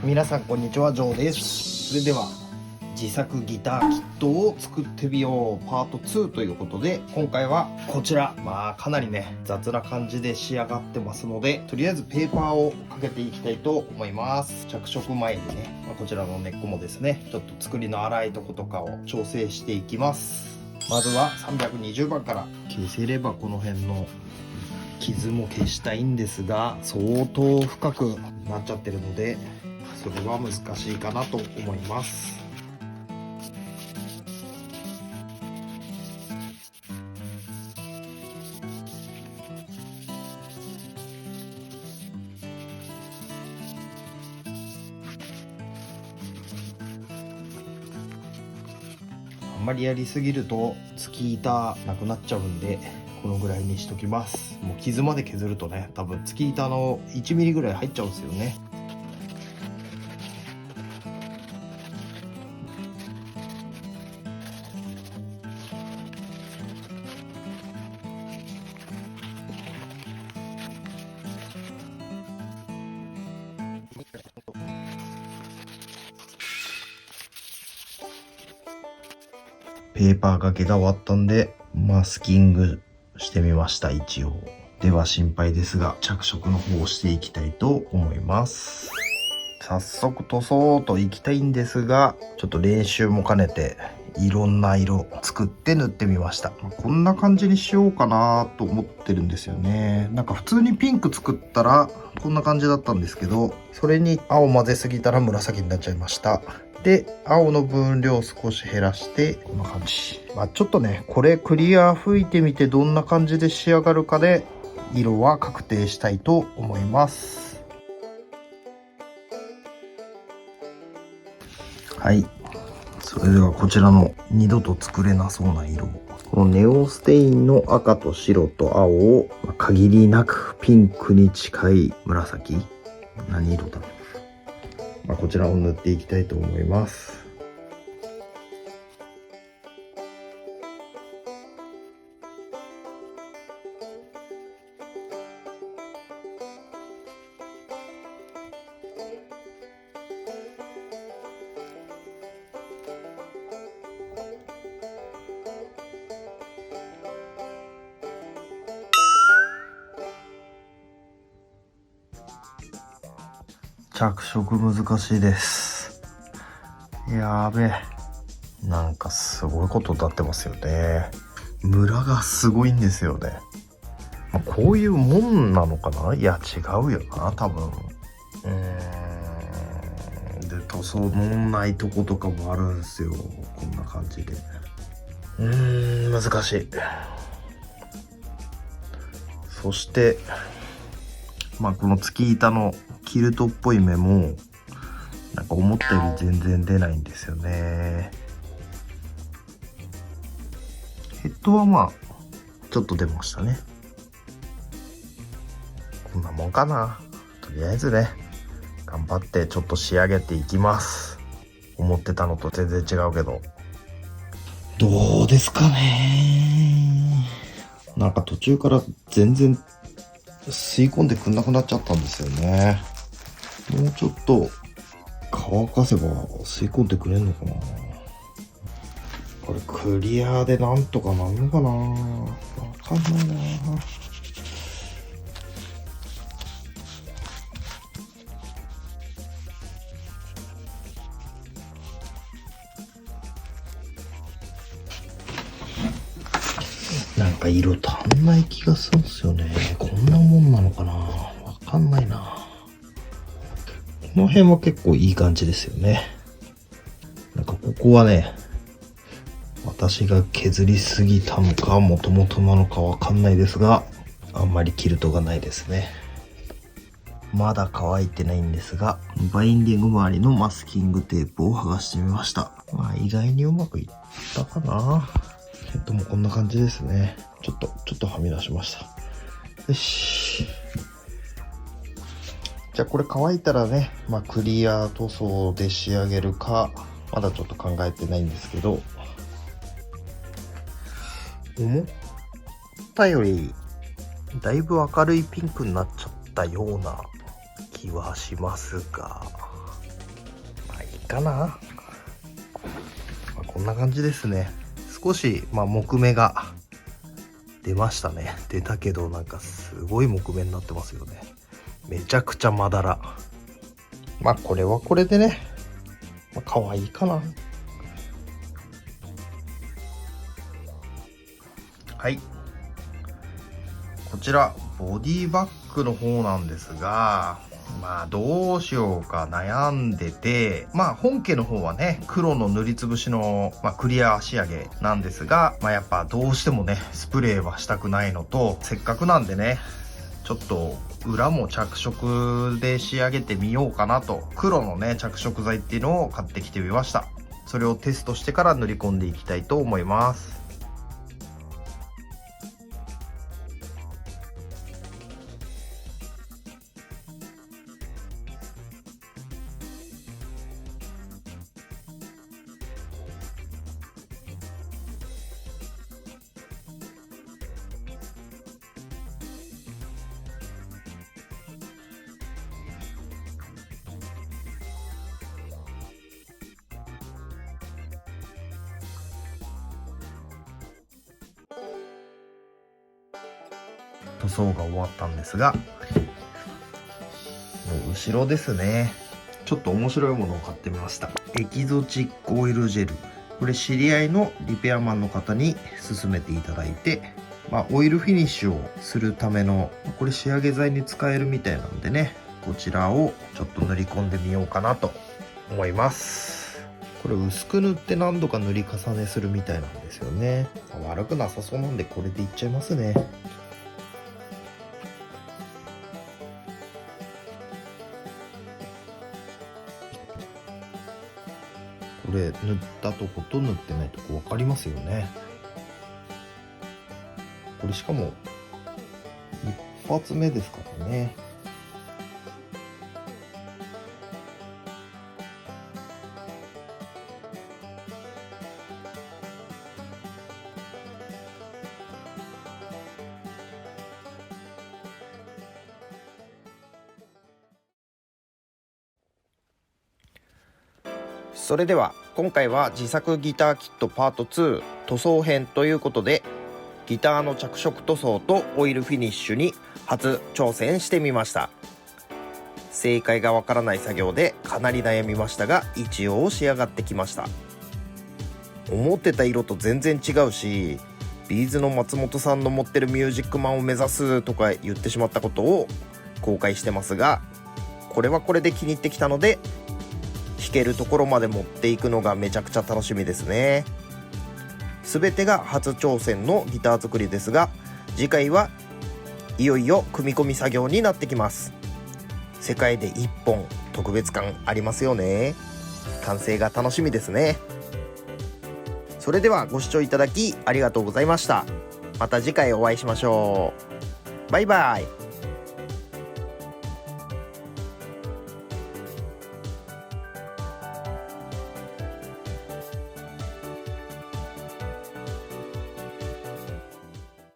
皆さんこんにちは、ジョーです。それでは自作ギターキットを作ってみようパート2ということで、今回はこちら、かなりね雑な感じで仕上がってますので、とりあえずペーパーをかけていきたいと思います。着色前にね、こちらの根っこもですね、ちょっと作りの粗いとことかを調整していきます。まずは320番から。消せればこの辺の傷も消したいんですが、相当深くなっちゃってるので、それは難しいかなと思います。あんまりやりすぎると月板なくなっちゃうんで、このぐらいにしときます。もう傷まで削るとね、多分月板の1ミリぐらい入っちゃうんですよね。ペーパー掛けが終わったんで、マスキングしてみました、一応。では心配ですが、着色の方をしていきたいと思います。早速塗装といきたいんですが、ちょっと練習も兼ねて、いろんな色作って塗ってみました。こんな感じにしようかなと思ってるんですよね。なんか普通にピンク作ったら、こんな感じだったんですけど、それに青混ぜすぎたら紫になっちゃいました。で、青の分量を少し減らして、こんな感じ。ちょっとね、これクリア吹いてみてどんな感じで仕上がるかで、色は確定したいと思います。はい。それではこちらの二度と作れなそうな色。このネオンステインの赤と白と青を、限りなくピンクに近い紫。何色だろう。こちらを塗っていきたいと思います。着色難しいです。やべえ。なんかすごいことになってますよね。ムラがすごいんですよね。こういうもんなのかな？いや違うよな、多分。で、塗装のないとことかもあるんですよ。こんな感じで。難しい。そして、この月板のキルトっぽい目も、なんか思ったより全然出ないんですよね。ヘッドはちょっと出ましたね。こんなもんかな。とりあえずね、頑張ってちょっと仕上げていきます。思ってたのと全然違うけど。どうですかね。なんか途中から全然吸い込んでくんなくなっちゃったんですよね。もうちょっと乾かせば吸い込んでくれんのかな。これクリアでなんとかなんのかな。わかんないな。なんか色足んない気がするんですよね。こんなもんなのかな。わかんないな。この辺は結構いい感じですよね。なんかここはね、私が削りすぎたのか元々なのかわかんないですが、あんまりキルトがないですね。まだ乾いてないんですが、バインディング周りのマスキングテープを剥がしてみました。意外にうまくいったかな。ヘッドもこんな感じですね。ちょっとはみ出しました。よし。じゃあこれ乾いたらね、クリア塗装で仕上げるか、まだちょっと考えてないんですけど、思ったよりだいぶ明るいピンクになっちゃったような気はしますが、かな。まあ、こんな感じですね。少し木目が出ましたね。出たけどなんかすごい木目になってますよね。めちゃくちゃまだら。まあこれはこれでね、可愛いかな。はい、こちらボディバッグの方なんですが、どうしようか悩んでて、本家の方はね黒の塗りつぶしの、クリア仕上げなんですが、やっぱどうしてもねスプレーはしたくないのと、せっかくなんでねちょっと裏も着色で仕上げてみようかなと、黒のね着色剤っていうのを買ってきてみました。それをテストしてから塗り込んでいきたいと思います。塗装が終わったんですが、後ろですね、ちょっと面白いものを買ってみました。エキゾチックオイルジェル。これ知り合いのリペアマンの方に勧めていただいて、オイルフィニッシュをするためのこれ仕上げ剤に使えるみたいなんでね、こちらをちょっと塗り込んでみようかなと思います。これ薄く塗って何度か塗り重ねするみたいなんですよね。悪くなさそうなんでこれでいっちゃいますね。これ塗ったとこと塗ってないとこ分かりますよね。これしかも一発目ですからね。それでは今回は自作ギターキットパート2塗装編ということで、ギターの着色塗装とオイルフィニッシュに初挑戦してみました。正解がわからない作業でかなり悩みましたが、一応仕上がってきました。思ってた色と全然違うし、ビーズの松本さんの持ってるミュージックマンを目指すとか言ってしまったことを後悔してますが、これはこれで気に入ってきたので、弾けるところまで持っていくのがめちゃくちゃ楽しみですね。全てが初挑戦のギター作りですが、次回はいよいよ組み込み作業になってきます。世界で一本特別感ありますよね。完成が楽しみですね。それではご視聴いただきありがとうございました。また次回お会いしましょう。バイバイ。